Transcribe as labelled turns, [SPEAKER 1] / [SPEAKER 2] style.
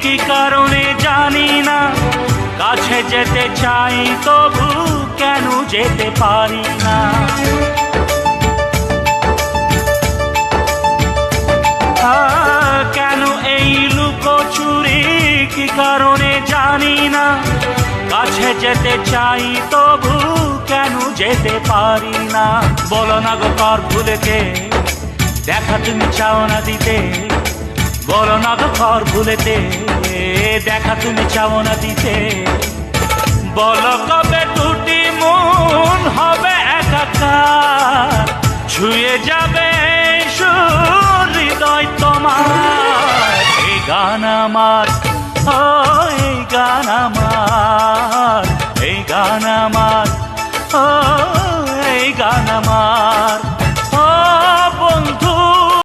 [SPEAKER 1] কি কারণে জানি না, কাছে যেতে চাই তবু কেন যেতে পারি না। কেন এই লুকোচুরি, কি কারণে জানি না, কাছে যেতে চাই তবু কেন যেতে পারি না। বলো না গো কর ভুলেতে, দেখা তুমি চাও না দিতে। বলো না গো কর ভুলেতে, দেখা তুমি চাও না দিতে। বলো কবে দুটি মন হবে একাকার, ছুঁয়ে যাবে হৃদয় তোমার। এই গান আমার, ও এই গান আমার, এই গান আমার।